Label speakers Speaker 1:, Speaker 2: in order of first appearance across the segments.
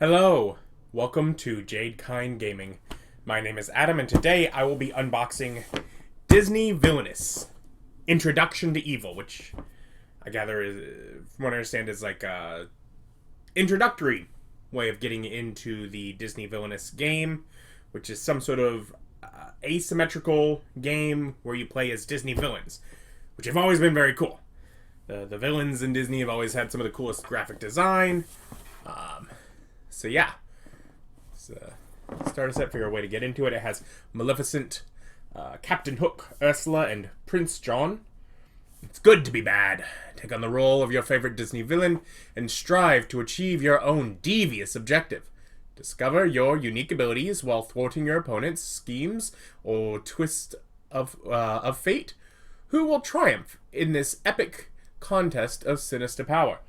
Speaker 1: Hello, welcome to Jade Kind Gaming. My name is Adam, and today I will be unboxing Disney Villainous Introduction to Evil, which I gather is, from what I understand, is like a introductory way of getting into the Disney Villainous game, which is some sort of asymmetrical game where you play as Disney villains, which have always been very cool. The villains in Disney have always had some of the coolest graphic design. So yeah, start us up, figure a way to get into it. It has Maleficent, Captain Hook, Ursula, and Prince John. It's good to be bad. Take on the role of your favorite Disney villain and strive to achieve your own devious objective. Discover your unique abilities while thwarting your opponent's schemes or twist of fate. Who will triumph in this epic contest of sinister power?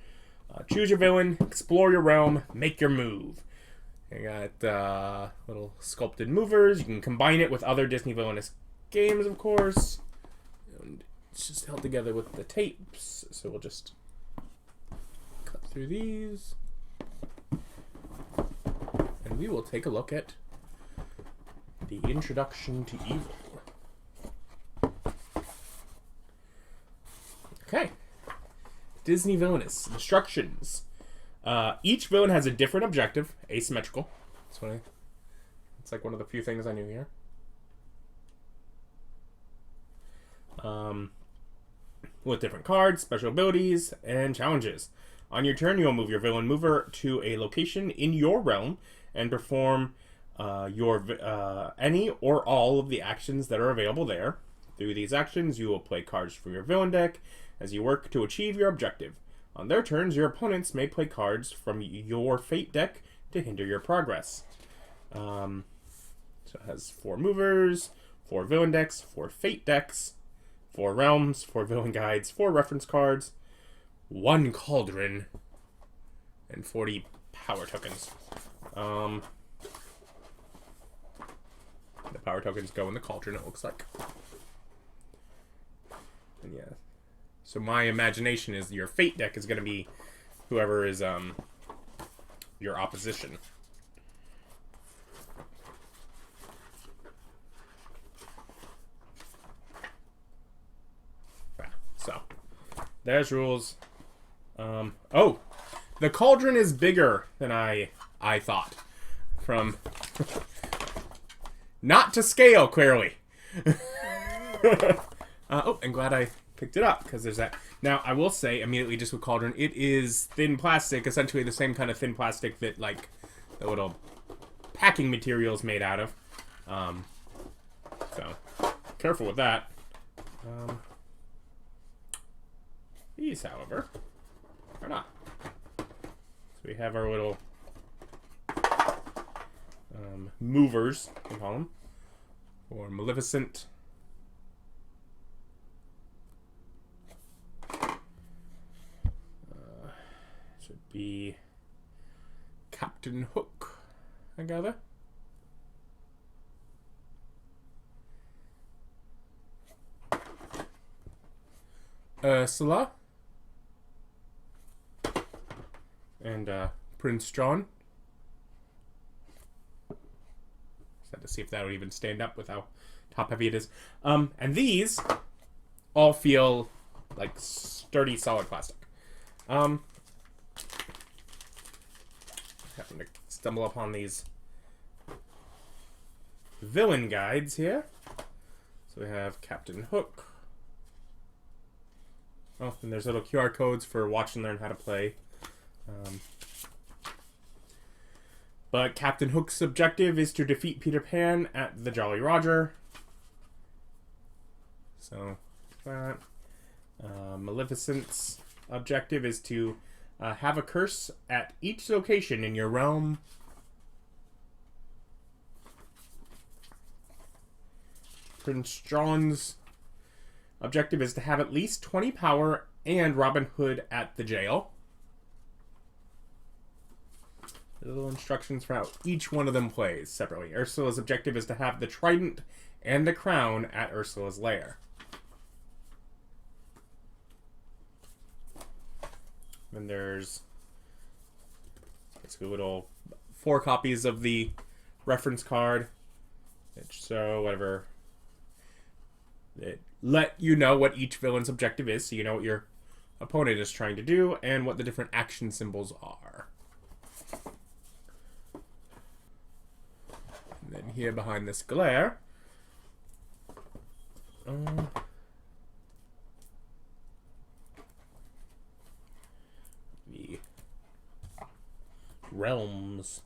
Speaker 1: Choose your villain, explore your realm, make your move. You got little sculpted movers. You can combine it with other Disney Villainous games, of course. And it's just held together with the tapes. So we'll just cut through these. And we will take a look at the Introduction to Evil. Okay. Disney Villainous instructions. Each villain has a different objective, asymmetrical. It's like one of the few things I knew here. With different cards, special abilities, and challenges. On your turn, you'll move your villain mover to a location in your realm and perform any or all of the actions that are available there. Through these actions, you will play cards from your villain deck as you work to achieve your objective. On their turns, your opponents may play cards from your fate deck to hinder your progress. So it has 4 movers, 4 villain decks, 4 fate decks, 4 realms, 4 villain guides, 4 reference cards, 1 cauldron, and 40 power tokens. The power tokens go in the cauldron, it looks like. And yeah. So my imagination is your fate deck is going to be whoever is your opposition. So there's rules. Oh, the cauldron is bigger than I thought. From not to scale, clearly. Oh, I'm glad I picked it up, because there's that. Now, I will say, immediately just with Cauldron, it is thin plastic, essentially the same kind of thin plastic that, like, the little packing material is made out of. So, careful with that. These, however, are not. So we have our little movers, we call them, for Maleficent. Be Captain Hook, I gather. Ursula. And Prince John. Just had to see if that would even stand up with how top heavy it is. And these all feel like sturdy, solid plastic. Happen to stumble upon these villain guides here. So we have Captain Hook. Oh, and there's little QR codes for watch and learn how to play. But Captain Hook's objective is to defeat Peter Pan at the Jolly Roger. So that. Maleficent's objective is to have a curse at each location in your realm. Prince John's objective is to have at least 20 power and Robin Hood at the jail. The little instructions for how each one of them plays separately. Ursula's objective is to have the trident and the crown at Ursula's lair. Then there's basically little 4 copies of the reference card. So whatever. It let you know what each villain's objective is, so you know what your opponent is trying to do and what the different action symbols are. And then here behind this glare, the realms.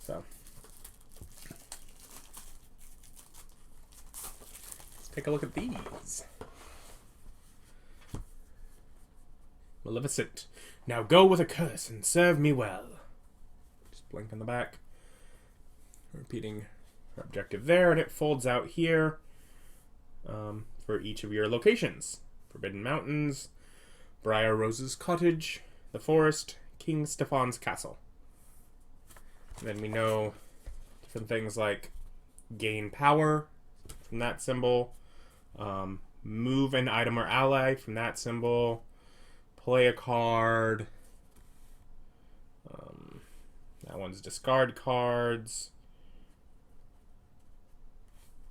Speaker 1: So let's take a look at these. Maleficent. Now go with a curse and serve me well. Just blink on the back. Repeating our objective there, and it folds out here for each of your locations. Forbidden Mountains, Briar Rose's Cottage, the Forest, King Stephan's Castle. And then we know different things like gain power from that symbol, move an item or ally from that symbol, play a card. That one's discard cards.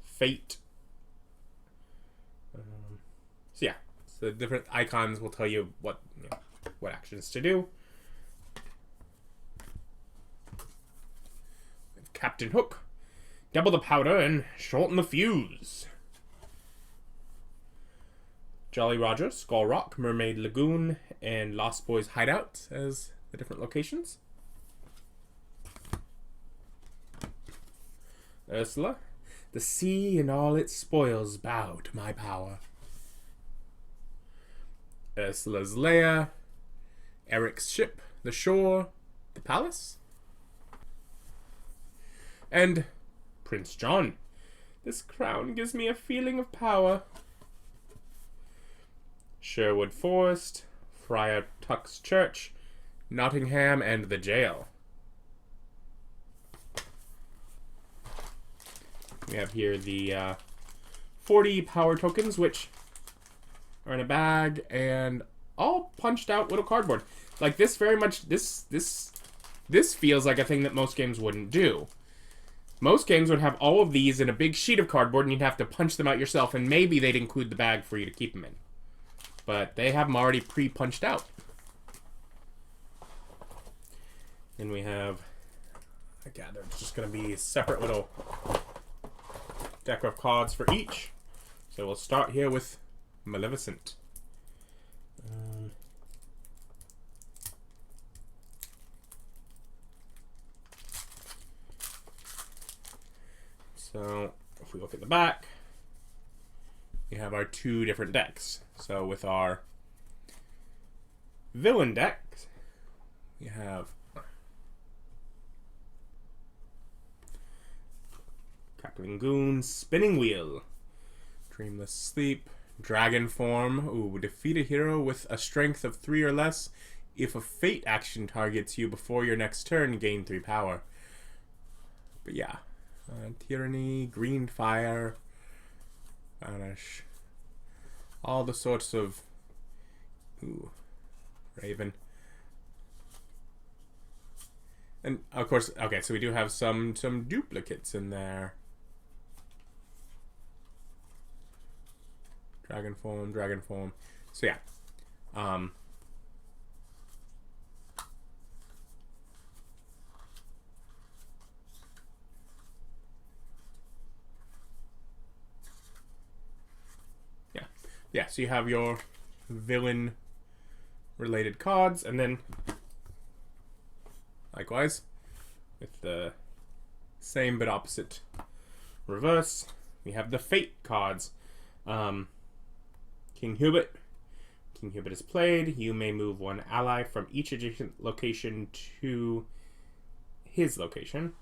Speaker 1: Fate. So yeah, so different icons will tell you what actions to do. Captain Hook. Double the powder and shorten the fuse. Jolly Roger, Skull Rock, Mermaid Lagoon, and Lost Boys Hideout as the different locations. Ursula. The sea and all its spoils bow to my power. Ursula's lair. Eric's ship. The shore. The palace. And Prince John. This crown gives me a feeling of power. Sherwood Forest, Friar Tuck's Church, Nottingham, and the jail. We have here the 40 power tokens, which are in a bag and all punched out little cardboard. Like this, very much this feels like a thing that most games wouldn't do. Most games would have all of these in a big sheet of cardboard, and you'd have to punch them out yourself, and maybe they'd include the bag for you to keep them in. But they have them already pre-punched out. And we have, I gather it's just going to be a separate little deck of cards for each. So we'll start here with Maleficent. So if we look at the back, we have our 2 different decks. So with our villain deck, we have Cackling Goon, Spinning Wheel, Dreamless Sleep, Dragon Form. Ooh, defeat a hero with a strength of 3 or less. If a fate action targets you before your next turn, gain 3 power. But yeah, Tyranny, Green Fire, Vanish. All the sorts of... Ooh. Raven. And, of course, okay, so we do have some duplicates in there. Dragon Form. So, yeah. Yeah, so you have your villain-related cards, and then, likewise, with the same but opposite reverse, we have the Fate cards. King Hubert. King Hubert is played. You may move 1 ally from each adjacent location to his location.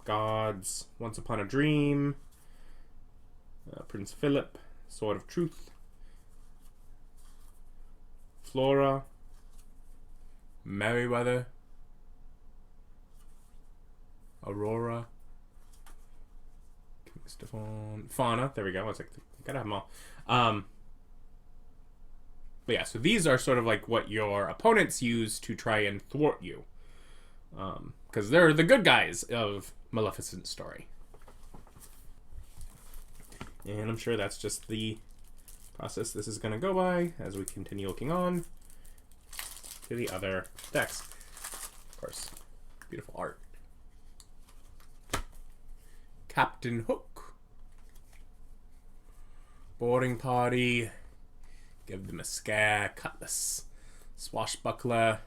Speaker 1: Gods, Once Upon a Dream, Prince Philip, Sword of Truth, Flora, Merryweather, Aurora, King Stefan, Fauna. There we go. It's like Gotta have them all. But yeah, so these are sort of like what your opponents use to try and thwart you. Because they're the good guys of Maleficent's story. And I'm sure that's just the process this is going to go by as we continue looking on to the other decks. Of course, beautiful art. Captain Hook. Boarding party. Give them a scare. Cutlass. Swashbuckler.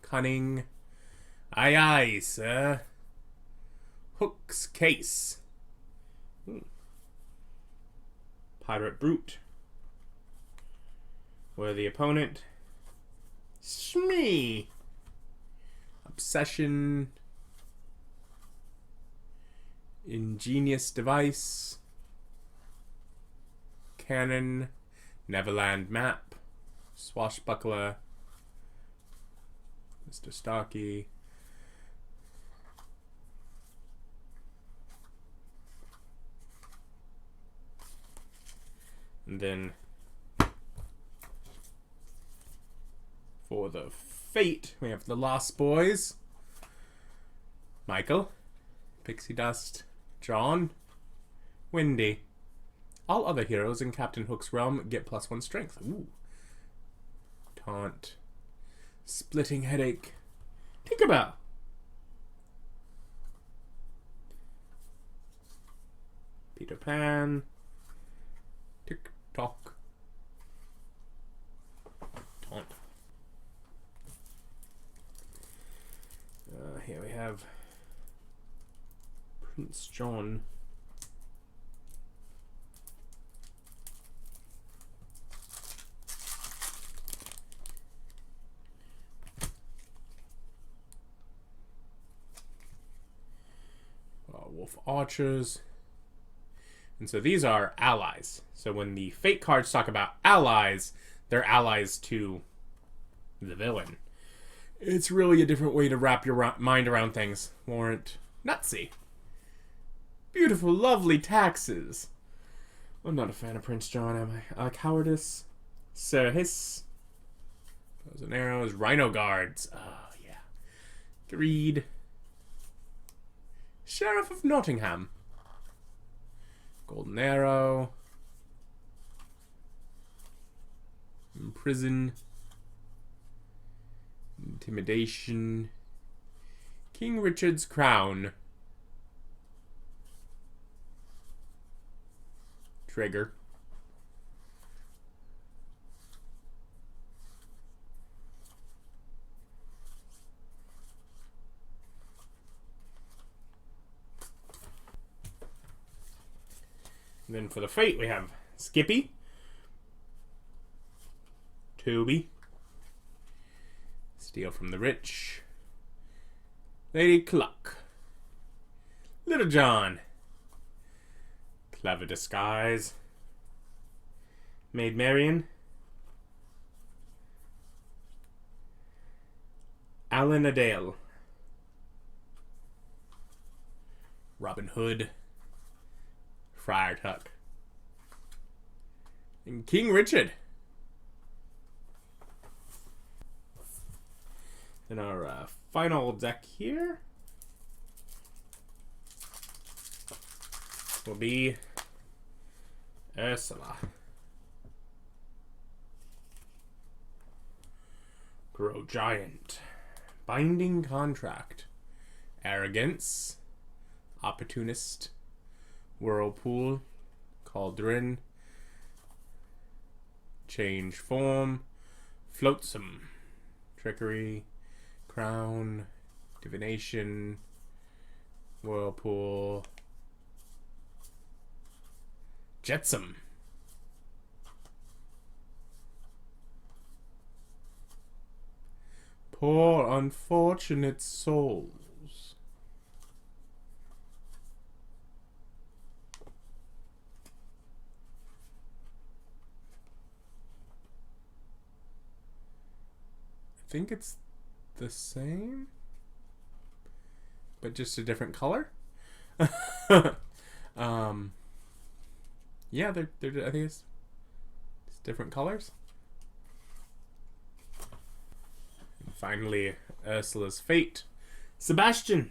Speaker 1: Cunning. Aye, aye, sir. Hook's case. Pirate brute. Worthy opponent. Smee. Obsession. Ingenious device. Cannon. Neverland map. Swashbuckler. Mr. Starkey. And then for the fate, we have the Lost Boys. Michael. Pixie Dust. John. Wendy. All other heroes in Captain Hook's realm get +1 strength. Ooh. Taunt. Splitting headache. Tinkerbell. Peter Pan. Tick-tock. Taunt. Here we have Prince John. Wolf Archers. And so these are allies. So when the Fate cards talk about allies, they're allies to the villain. It's really a different way to wrap your mind around things. Warrant. Nutsy. Beautiful, lovely taxes. I'm not a fan of Prince John, am I? Cowardice. Sir Hiss. Bows and arrows. Rhino guards. Oh, yeah. Greed. Sheriff of Nottingham. Golden Arrow. Imprison. Intimidation. King Richard's Crown. Trigger. And then for the fate, we have Skippy, Toby, Steal from the Rich, Lady Cluck, Little John, Clever Disguise, Maid Marian, Alan Adale, Robin Hood, Friar Tuck, and King Richard. And our final deck here will be Ursula. Grow Giant. Binding Contract. Arrogance. Opportunist. Whirlpool. Cauldron. Change Form. Flotsam. Trickery. Crown. Divination. Whirlpool. Jetsam. Poor unfortunate souls. I think it's the same, but just a different color. Yeah, they're I think it's different colors. And finally, Ursula's fate. Sebastian,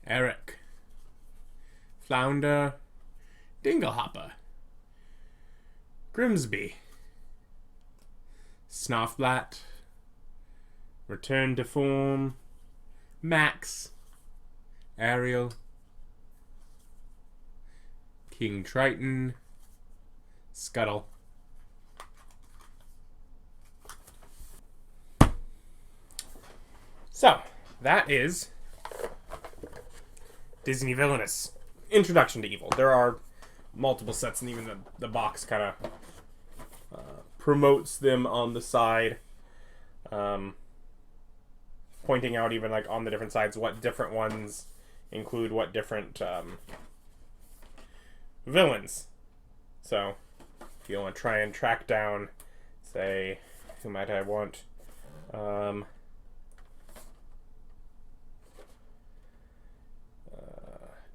Speaker 1: Eric, Flounder, Dinglehopper, Grimsby, Snarfblat, Return to Form, Max, Ariel, King Triton, Scuttle. So, that is Disney Villainous. Introduction to Evil. There are multiple sets, and even the box kind of promotes them on the side, pointing out even like on the different sides what different ones include what different villains. So, if you want to try and track down, say, who might I want?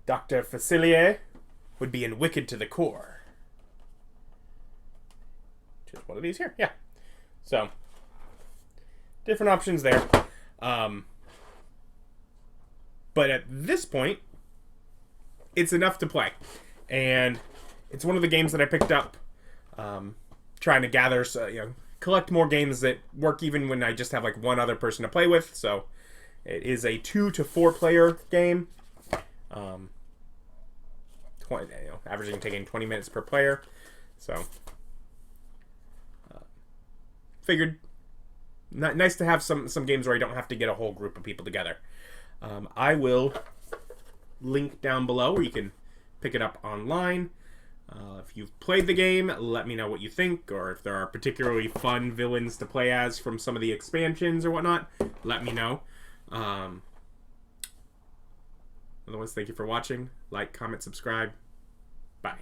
Speaker 1: Dr. Facilier would be in Wicked to the Core. Just one of these here, yeah. So, different options there. But at this point, it's enough to play. And it's one of the games that I picked up trying to gather, collect more games that work even when I just have like one other person to play with. So, it is a 2 to 4 player game. 20, averaging taking 20 minutes per player. So, figured nice to have some games where I don't have to get a whole group of people together. I will link down below where you can pick it up online. If you've played the game, let me know what you think, or if there are particularly fun villains to play as from some of the expansions or whatnot, let me know. Otherwise, thank you for watching. Like, comment, subscribe. Bye.